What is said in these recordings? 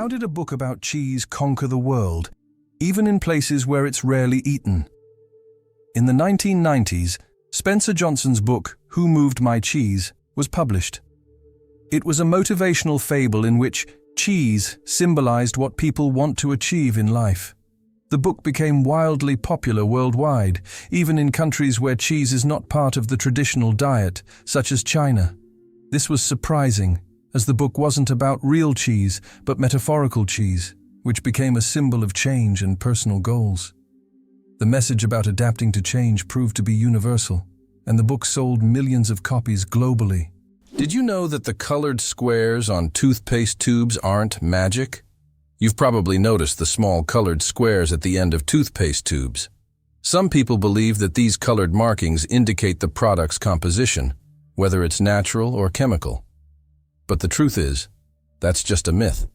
How did a book about cheese conquer the world, even in places where it's rarely eaten? In the 1990s, Spencer Johnson's book, Who Moved My Cheese, was published. It was a motivational fable in which cheese symbolized what people want to achieve in life. The book became wildly popular worldwide, even in countries where cheese is not part of the traditional diet, such as China. This was surprising, as the book wasn't about real cheese, but metaphorical cheese, which became a symbol of change and personal goals. The message about adapting to change proved to be universal, and the book sold millions of copies globally. Did you know that the colored squares on toothpaste tubes aren't magic? You've probably noticed the small colored squares at the end of toothpaste tubes. Some people believe that these colored markings indicate the product's composition, whether it's natural or chemical. But the truth is, that's just a myth.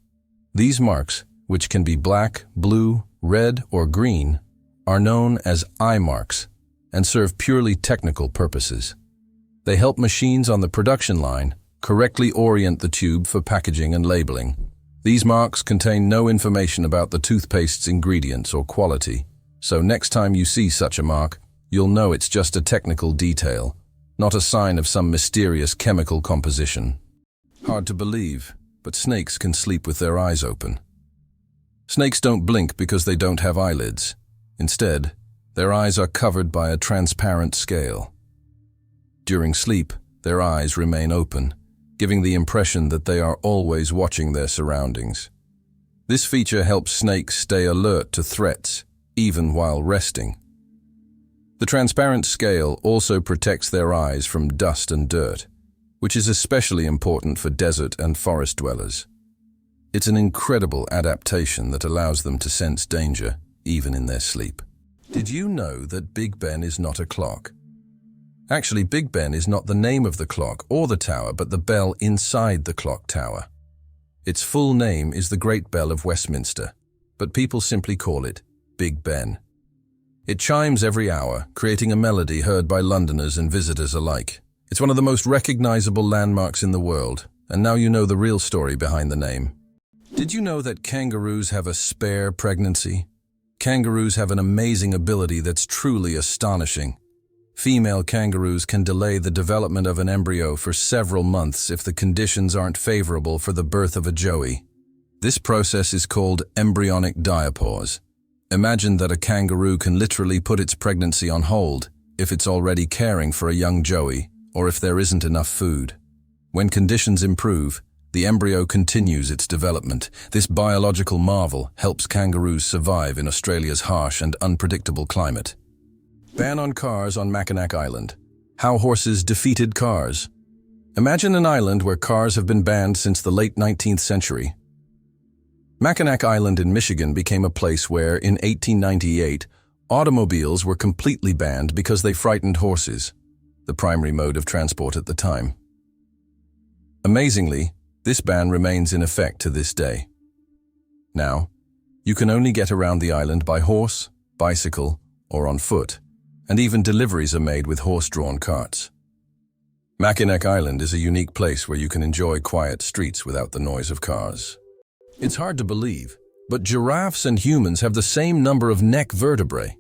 These marks, which can be black, blue, red, or green, are known as eye marks and serve purely technical purposes. They help machines on the production line correctly orient the tube for packaging and labeling. These marks contain no information about the toothpaste's ingredients or quality, so next time you see such a mark, you'll know it's just a technical detail, not a sign of some mysterious chemical composition. Hard to believe, but snakes can sleep with their eyes open. Snakes don't blink because they don't have eyelids. Instead, their eyes are covered by a transparent scale. During sleep, their eyes remain open, giving the impression that they are always watching their surroundings. This feature helps snakes stay alert to threats, even while resting. The transparent scale also protects their eyes from dust and dirt, which is especially important for desert and forest dwellers. It's an incredible adaptation that allows them to sense danger, even in their sleep. Did you know that Big Ben is not a clock? Actually, Big Ben is not the name of the clock or the tower, but the bell inside the clock tower. Its full name is the Great Bell of Westminster, but people simply call it Big Ben. It chimes every hour, creating a melody heard by Londoners and visitors alike. It's one of the most recognizable landmarks in the world, and now you know the real story behind the name. Did you know that kangaroos have a spare pregnancy? Kangaroos have an amazing ability that's truly astonishing. Female kangaroos can delay the development of an embryo for several months if the conditions aren't favorable for the birth of a joey. This process is called embryonic diapause. Imagine that a kangaroo can literally put its pregnancy on hold if it's already caring for a young joey or if there isn't enough food. When conditions improve, the embryo continues its development. This biological marvel helps kangaroos survive in Australia's harsh and unpredictable climate. Ban on cars on Mackinac Island. How horses defeated cars. Imagine an island where cars have been banned since the late 19th century. Mackinac Island in Michigan became a place where, in 1898, automobiles were completely banned because they frightened horses, the primary mode of transport at the time. Amazingly, this ban remains in effect to this day. Now, you can only get around the island by horse, bicycle, or on foot, and even deliveries are made with horse-drawn carts. Mackinac Island is a unique place where you can enjoy quiet streets without the noise of cars. It's hard to believe, but giraffes and humans have the same number of neck vertebrae.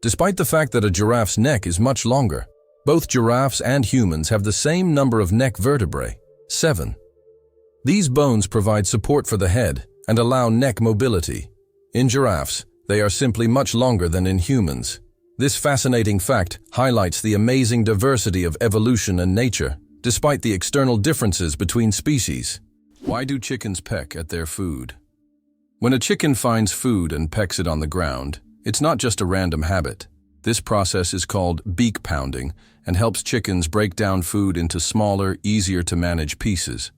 Despite the fact that a giraffe's neck is much longer, both giraffes and humans have the same number of neck vertebrae, 7. These bones provide support for the head and allow neck mobility. In giraffes, they are simply much longer than in humans. This fascinating fact highlights the amazing diversity of evolution and nature, despite the external differences between species. Why do chickens peck at their food? When a chicken finds food and pecks it on the ground, it's not just a random habit. This process is called beak pounding and helps chickens break down food into smaller, easier-to-manage pieces.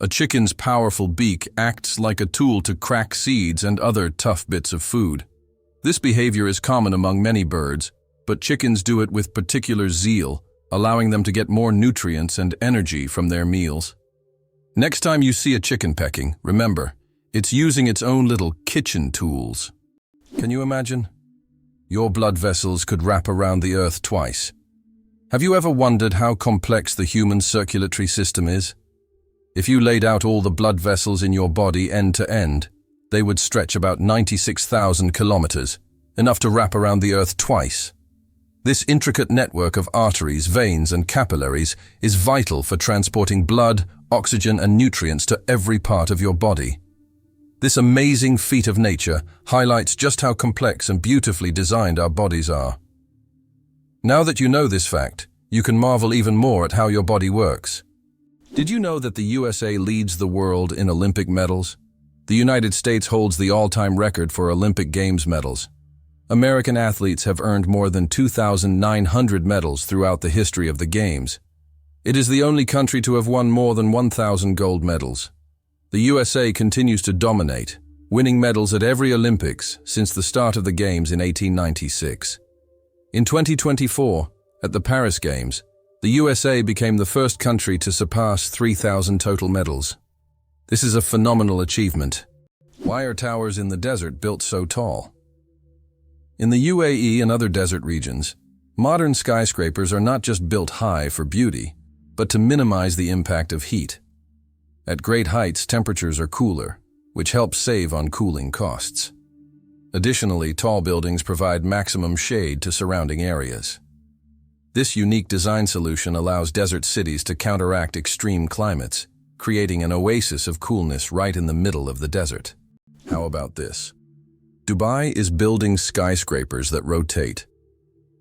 A chicken's powerful beak acts like a tool to crack seeds and other tough bits of food. This behavior is common among many birds, but chickens do it with particular zeal, allowing them to get more nutrients and energy from their meals. Next time you see a chicken pecking, remember, it's using its own little kitchen tools. Can you imagine? Your blood vessels could wrap around the earth twice. Have you ever wondered how complex the human circulatory system is? If you laid out all the blood vessels in your body end to end, they would stretch about 96,000 kilometers, enough to wrap around the Earth twice. This intricate network of arteries, veins, and capillaries is vital for transporting blood, oxygen, and nutrients to every part of your body. This amazing feat of nature highlights just how complex and beautifully designed our bodies are. Now that you know this fact, you can marvel even more at how your body works. Did you know that the USA leads the world in Olympic medals? The United States holds the all-time record for Olympic Games medals. American athletes have earned more than 2,900 medals throughout the history of the Games. It is the only country to have won more than 1,000 gold medals. The USA continues to dominate, winning medals at every Olympics since the start of the Games in 1896. In 2024, at the Paris Games, the USA became the first country to surpass 3,000 total medals. This is a phenomenal achievement. Why are towers in the desert built so tall? In the UAE and other desert regions, modern skyscrapers are not just built high for beauty, but to minimize the impact of heat. At great heights, temperatures are cooler, which helps save on cooling costs. Additionally, tall buildings provide maximum shade to surrounding areas. This unique design solution allows desert cities to counteract extreme climates, creating an oasis of coolness right in the middle of the desert. How about this? Dubai is building skyscrapers that rotate.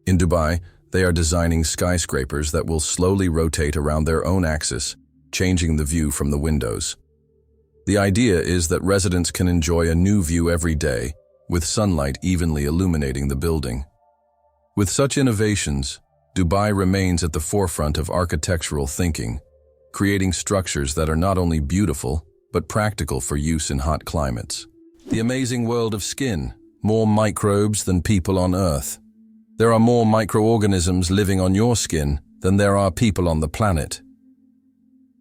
In Dubai, they are designing skyscrapers that will slowly rotate around their own axis, changing the view from the windows. The idea is that residents can enjoy a new view every day, with sunlight evenly illuminating the building. With such innovations, Dubai remains at the forefront of architectural thinking, creating structures that are not only beautiful, but practical for use in hot climates. The amazing world of skin, more microbes than people on Earth. There are more microorganisms living on your skin than there are people on the planet.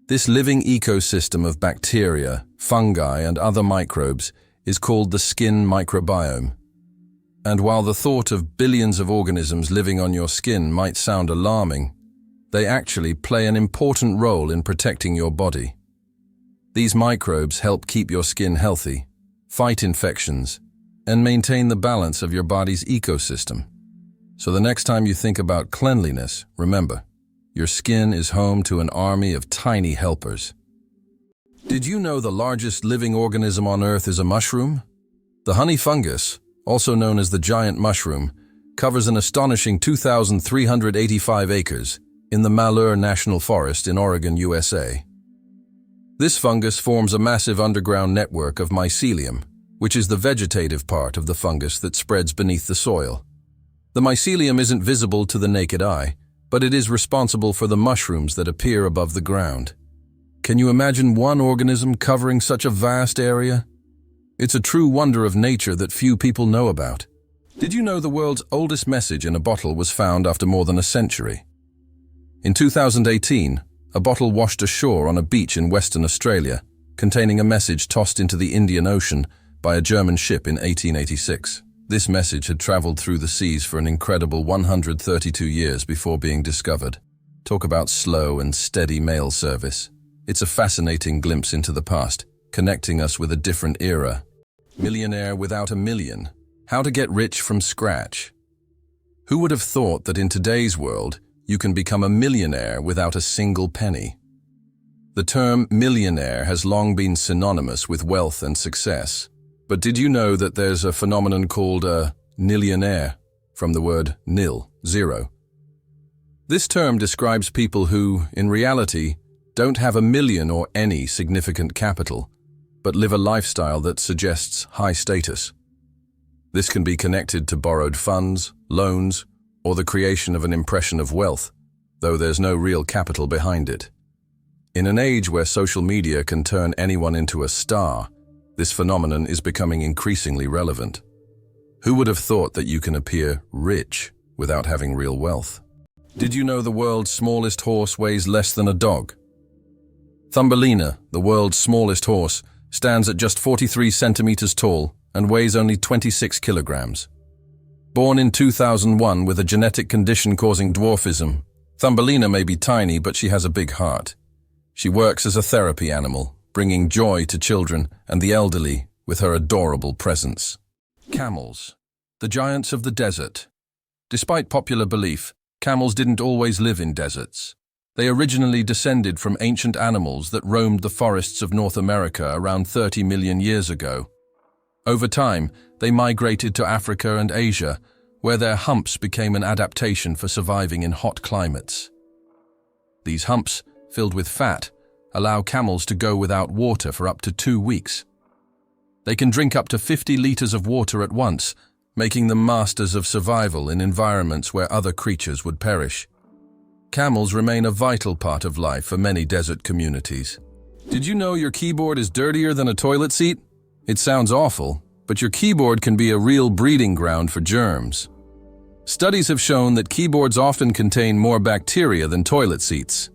This living ecosystem of bacteria, fungi, and other microbes is called the skin microbiome. And while the thought of billions of organisms living on your skin might sound alarming, they actually play an important role in protecting your body. These microbes help keep your skin healthy, fight infections, and maintain the balance of your body's ecosystem. So the next time you think about cleanliness, remember, your skin is home to an army of tiny helpers. Did you know the largest living organism on Earth is a mushroom? The honey fungus, also known as the giant mushroom, covers an astonishing 2,385 acres in the Malheur National Forest in Oregon, USA. This fungus forms a massive underground network of mycelium, which is the vegetative part of the fungus that spreads beneath the soil. The mycelium isn't visible to the naked eye, but it is responsible for the mushrooms that appear above the ground. Can you imagine one organism covering such a vast area? It's a true wonder of nature that few people know about. Did you know the world's oldest message in a bottle was found after more than a century? In 2018, a bottle washed ashore on a beach in Western Australia, containing a message tossed into the Indian Ocean by a German ship in 1886. This message had traveled through the seas for an incredible 132 years before being discovered. Talk about slow and steady mail service. It's a fascinating glimpse into the past, connecting us with a different era. Millionaire without a million. How to get rich from scratch. Who would have thought that in today's world, you can become a millionaire without a single penny? The term millionaire has long been synonymous with wealth and success. But did you know that there's a phenomenon called a millionaire, from the word nil, zero? This term describes people who, in reality, don't have a million or any significant capital, but live a lifestyle that suggests high status. This can be connected to borrowed funds, loans, or the creation of an impression of wealth, though there's no real capital behind it. In an age where social media can turn anyone into a star, this phenomenon is becoming increasingly relevant. Who would have thought that you can appear rich without having real wealth? Did you know the world's smallest horse weighs less than a dog? Thumbelina, the world's smallest horse, stands at just 43 centimeters tall and weighs only 26 kilograms. Born in 2001 with a genetic condition causing dwarfism, Thumbelina may be tiny, but she has a big heart. She works as a therapy animal, bringing joy to children and the elderly with her adorable presence. Camels, the giants of the desert. Despite popular belief, camels didn't always live in deserts. They originally descended from ancient animals that roamed the forests of North America around 30 million years ago. Over time, they migrated to Africa and Asia, where their humps became an adaptation for surviving in hot climates. These humps, filled with fat, allow camels to go without water for up to 2 weeks. They can drink up to 50 liters of water at once, making them masters of survival in environments where other creatures would perish. Camels remain a vital part of life for many desert communities. Did you know your keyboard is dirtier than a toilet seat? It sounds awful, but your keyboard can be a real breeding ground for germs. Studies have shown that keyboards often contain more bacteria than toilet seats.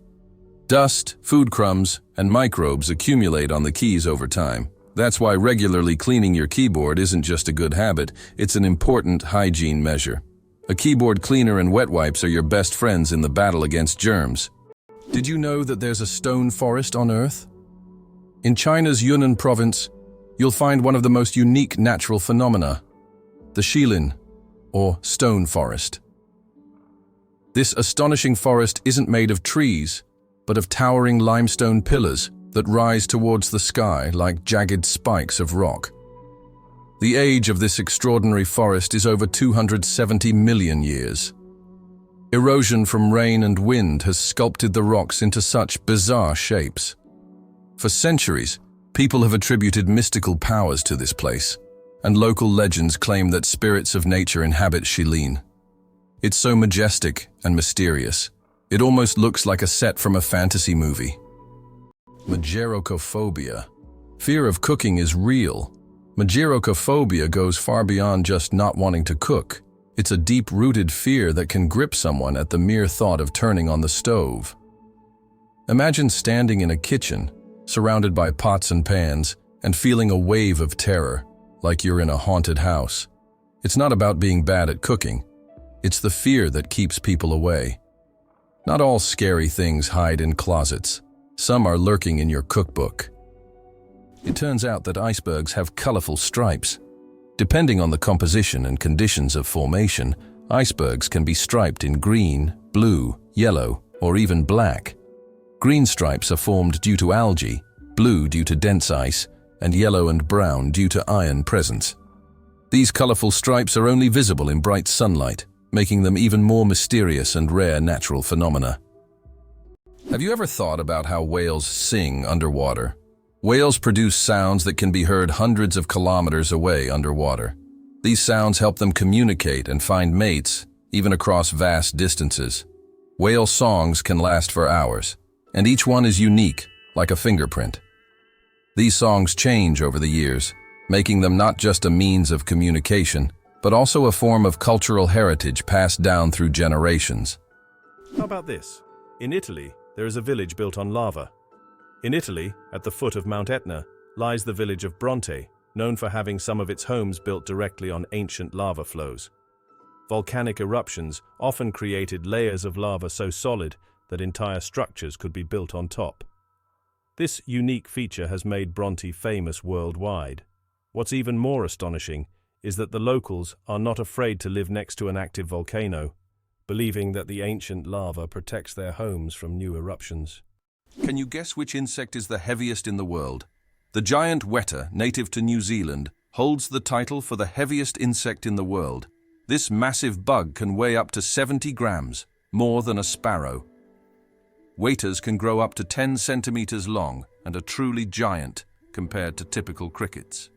Dust, food crumbs, and microbes accumulate on the keys over time. That's why regularly cleaning your keyboard isn't just a good habit, it's an important hygiene measure. A keyboard cleaner and wet wipes are your best friends in the battle against germs. Did you know that there's a stone forest on Earth? In China's Yunnan province, you'll find one of the most unique natural phenomena, the Shilin, or stone forest. This astonishing forest isn't made of trees, but of towering limestone pillars that rise towards the sky like jagged spikes of rock. The age of this extraordinary forest is over 270 million years. Erosion from rain and wind has sculpted the rocks into such bizarre shapes. For centuries, people have attributed mystical powers to this place, and local legends claim that spirits of nature inhabit Shilin. It's so majestic and mysterious, it almost looks like a set from a fantasy movie. Mageirocophobia. Fear of cooking is real. Mageirocophobia goes far beyond just not wanting to cook. It's a deep-rooted fear that can grip someone at the mere thought of turning on the stove. Imagine standing in a kitchen, surrounded by pots and pans, and feeling a wave of terror, like you're in a haunted house. It's not about being bad at cooking. It's the fear that keeps people away. Not all scary things hide in closets. Some are lurking in your cookbook. It turns out that icebergs have colorful stripes. Depending on the composition and conditions of formation, icebergs can be striped in green, blue, yellow, or even black. Green stripes are formed due to algae, blue due to dense ice, and yellow and brown due to iron presence. These colorful stripes are only visible in bright sunlight, making them even more mysterious and rare natural phenomena. Have you ever thought about how whales sing underwater? Whales produce sounds that can be heard hundreds of kilometers away underwater. These sounds help them communicate and find mates, even across vast distances. Whale songs can last for hours, and each one is unique, like a fingerprint. These songs change over the years, making them not just a means of communication, but also a form of cultural heritage passed down through generations. How about this? In Italy, there is a village built on lava. In Italy, at the foot of Mount Etna, lies the village of Bronte, known for having some of its homes built directly on ancient lava flows. Volcanic eruptions often created layers of lava so solid that entire structures could be built on top. This unique feature has made Bronte famous worldwide. What's even more astonishing is that the locals are not afraid to live next to an active volcano, believing that the ancient lava protects their homes from new eruptions. Can you guess which insect is the heaviest in the world? The giant weta, native to New Zealand, holds the title for the heaviest insect in the world. This massive bug can weigh up to 70 grams, more than a sparrow. Wetas can grow up to 10 centimeters long and are truly giant compared to typical crickets.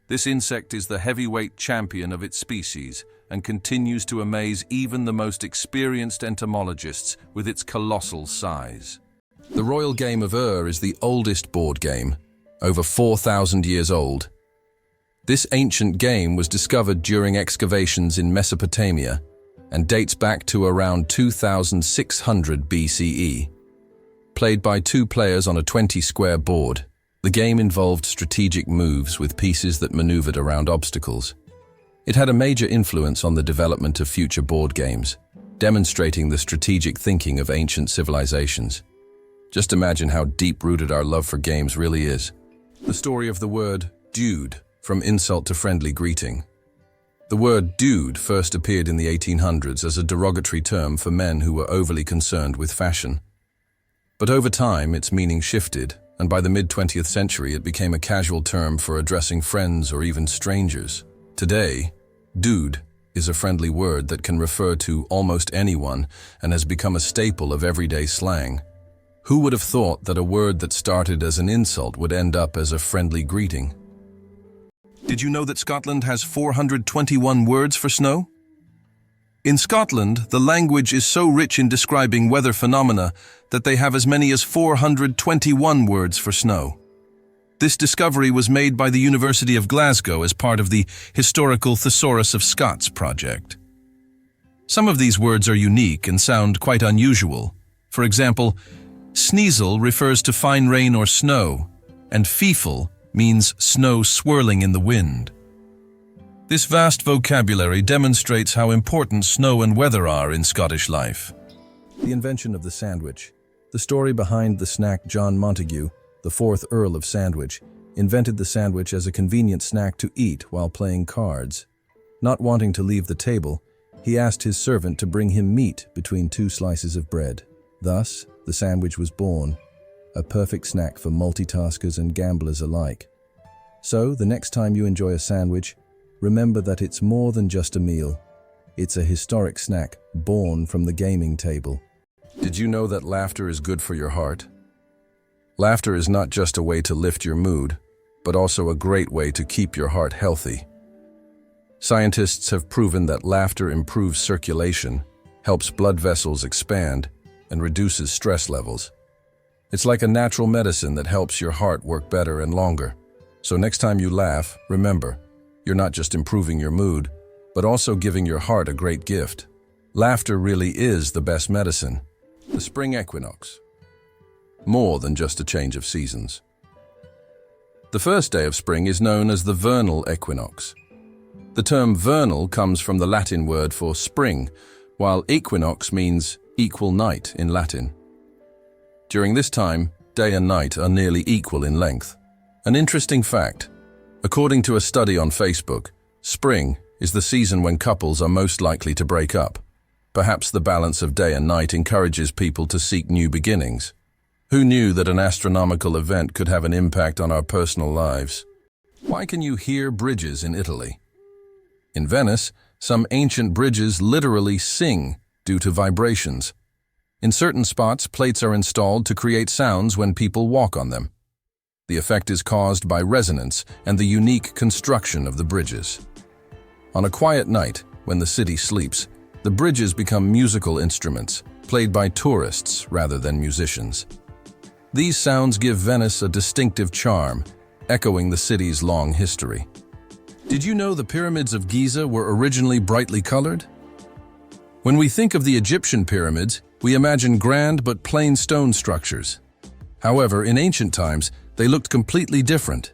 This insect is the heavyweight champion of its species and continues to amaze even the most experienced entomologists with its colossal size. The royal game of is the oldest board game, over 4,000 years old. This ancient game was discovered during excavations in Mesopotamia and dates back to around 2600 BCE. Played by 2 players on a 20-square board, the game involved strategic moves with pieces that maneuvered around obstacles. It had a major influence on the development of future board games, demonstrating the strategic thinking of ancient civilizations. Just imagine how deep-rooted our love for games really is. The story of the word dude, from insult to friendly greeting. The word dude first appeared in the 1800s as a derogatory term for men who were overly concerned with fashion. But over time, its meaning shifted, and by the mid-20th century, it became a casual term for addressing friends or even strangers. Today, dude is a friendly word that can refer to almost anyone and has become a staple of everyday slang. Who would have thought that a word that started as an insult would end up as a friendly greeting? Did you know that Scotland has 421 words for snow? In Scotland, the language is so rich in describing weather phenomena that they have as many as 421 words for snow. This discovery was made by the University of Glasgow as part of the Historical Thesaurus of Scots project. Some of these words are unique and sound quite unusual. For example, sneasel refers to fine rain or snow, and feefle means snow swirling in the wind. This vast vocabulary demonstrates how important snow and weather are in Scottish life. The invention of the sandwich. The story behind the snack. John Montagu, the 4th Earl of Sandwich, invented the sandwich as a convenient snack to eat while playing cards. Not wanting to leave the table, he asked his servant to bring him meat between 2 slices of bread. Thus, the sandwich was born, a perfect snack for multitaskers and gamblers alike. So, the next time you enjoy a sandwich, remember that it's more than just a meal. It's a historic snack born from the gaming table. Did you know that laughter is good for your heart? Laughter is not just a way to lift your mood, but also a great way to keep your heart healthy. Scientists have proven that laughter improves circulation, helps blood vessels expand, and reduces stress levels. It's like a natural medicine that helps your heart work better and longer. So next time you laugh, remember, you're not just improving your mood, but also giving your heart a great gift. Laughter really is the best medicine. The Spring Equinox. More than just a change of seasons. The first day of spring is known as the vernal equinox. The term vernal comes from the Latin word for spring, while equinox means equal night in Latin. During this time, day and night are nearly equal in length. An interesting fact: according to a study on Facebook, spring is the season when couples are most likely to break up. Perhaps the balance of day and night encourages people to seek new beginnings. Who knew that an astronomical event could have an impact on our personal lives? Why can you hear bridges in Italy? In Venice, some ancient bridges literally sing due to vibrations. In certain spots, plates are installed to create sounds when people walk on them. The effect is caused by resonance and the unique construction of the bridges. On a quiet night, when the city sleeps, the bridges become musical instruments, played by tourists rather than musicians. These sounds give Venice a distinctive charm, echoing the city's long history. Did you know the pyramids of Giza were originally brightly colored? When we think of the Egyptian pyramids, we imagine grand but plain stone structures. However, in ancient times, they looked completely different.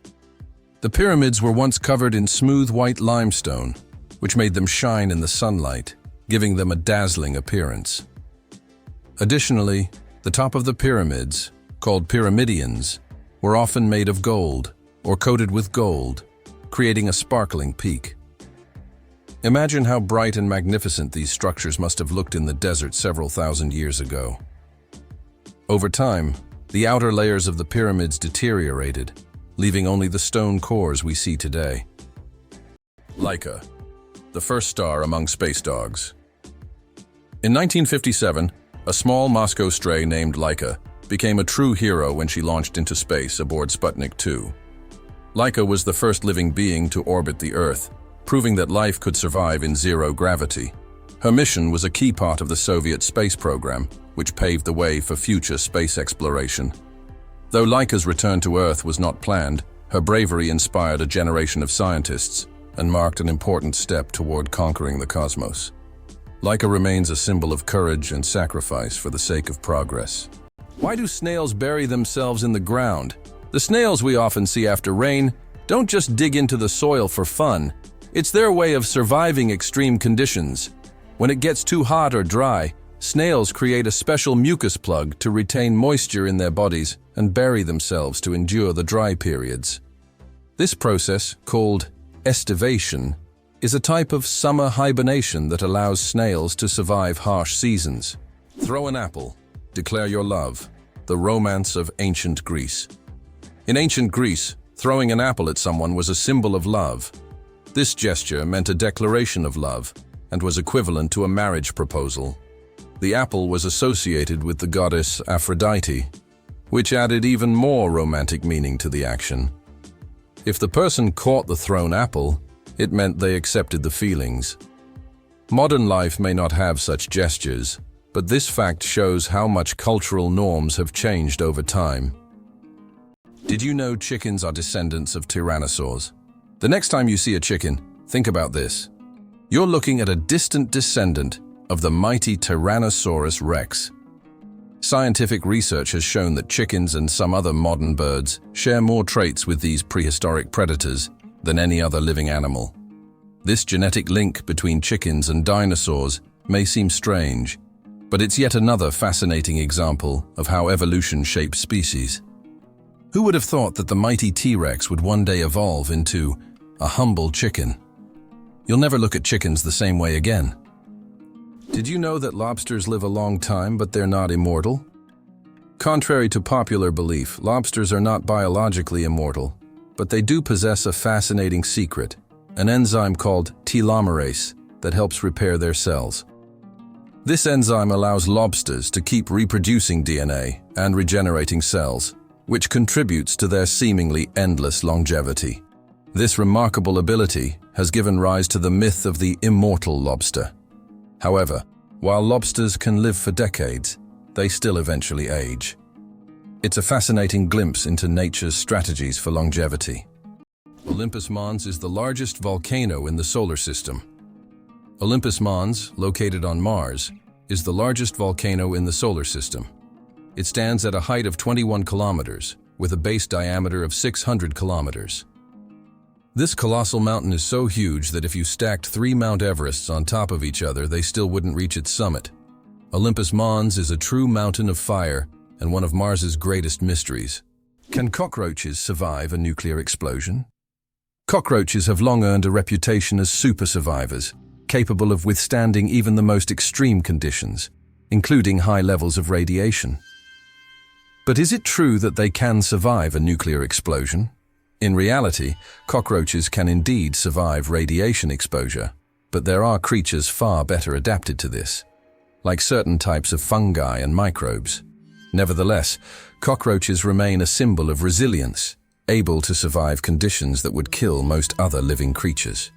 The pyramids were once covered in smooth white limestone, which made them shine in the sunlight, giving them a dazzling appearance. Additionally, the top of the pyramids, called pyramidions, were often made of gold or coated with gold, creating a sparkling peak. Imagine how bright and magnificent these structures must have looked in the desert several thousand years ago. Over time, the outer layers of the pyramids deteriorated, leaving only the stone cores we see today. Laika, the first star among space dogs. In 1957, a small Moscow stray named Laika became a true hero when she launched into space aboard Sputnik 2. Laika was the first living being to orbit the Earth, proving that life could survive in zero gravity. Her mission was a key part of the Soviet space program, which paved the way for future space exploration. Though Laika's return to Earth was not planned, her bravery inspired a generation of scientists and marked an important step toward conquering the cosmos. Laika remains a symbol of courage and sacrifice for the sake of progress. Why do snails bury themselves in the ground? The snails we often see after rain don't just dig into the soil for fun. It's their way of surviving extreme conditions. When it gets too hot or dry, Snails create a special mucus plug to retain moisture in their bodies and bury themselves to endure the dry periods. This process, called estivation, is a type of summer hibernation that allows snails to survive harsh seasons. Throw an apple, declare your love. The romance of ancient Greece. In ancient Greece, throwing an apple at someone was a symbol of love. This gesture meant a declaration of love and was equivalent to a marriage proposal. The apple was associated with the goddess Aphrodite, which added even more romantic meaning to the action. If the person caught the thrown apple, it meant they accepted the feelings. Modern life may not have such gestures, but this fact shows how much cultural norms have changed over time. Did you know chickens are descendants of tyrannosaurs? The next time you see a chicken, think about this. You're looking at a distant descendant of the mighty Tyrannosaurus rex. Scientific research has shown that chickens and some other modern birds share more traits with these prehistoric predators than any other living animal. This genetic link between chickens and dinosaurs may seem strange, but it's yet another fascinating example of how evolution shapes species. Who would have thought that the mighty T-Rex would one day evolve into a humble chicken? You'll never look at chickens the same way again. Did you know that lobsters live a long time, but they're not immortal? Contrary to popular belief, lobsters are not biologically immortal, but they do possess a fascinating secret, an enzyme called telomerase that helps repair their cells. This enzyme allows lobsters to keep reproducing DNA and regenerating cells, which contributes to their seemingly endless longevity. This remarkable ability has given rise to the myth of the immortal lobster. However, while lobsters can live for decades, they still eventually age. It's a fascinating glimpse into nature's strategies for longevity. Olympus Mons is the largest volcano in the solar system. Olympus Mons, located on Mars, is the largest volcano in the solar system. It stands at a height of 21 kilometers, with a base diameter of 600 kilometers. This colossal mountain is so huge that if you stacked 3 Mount Everests on top of each other, they still wouldn't reach its summit. Olympus Mons is a true mountain of fire and one of Mars's greatest mysteries. Can cockroaches survive a nuclear explosion? Cockroaches have long earned a reputation as super survivors, capable of withstanding even the most extreme conditions, including high levels of radiation. But is it true that they can survive a nuclear explosion? In reality, cockroaches can indeed survive radiation exposure, but there are creatures far better adapted to this, like certain types of fungi and microbes. Nevertheless, cockroaches remain a symbol of resilience, able to survive conditions that would kill most other living creatures.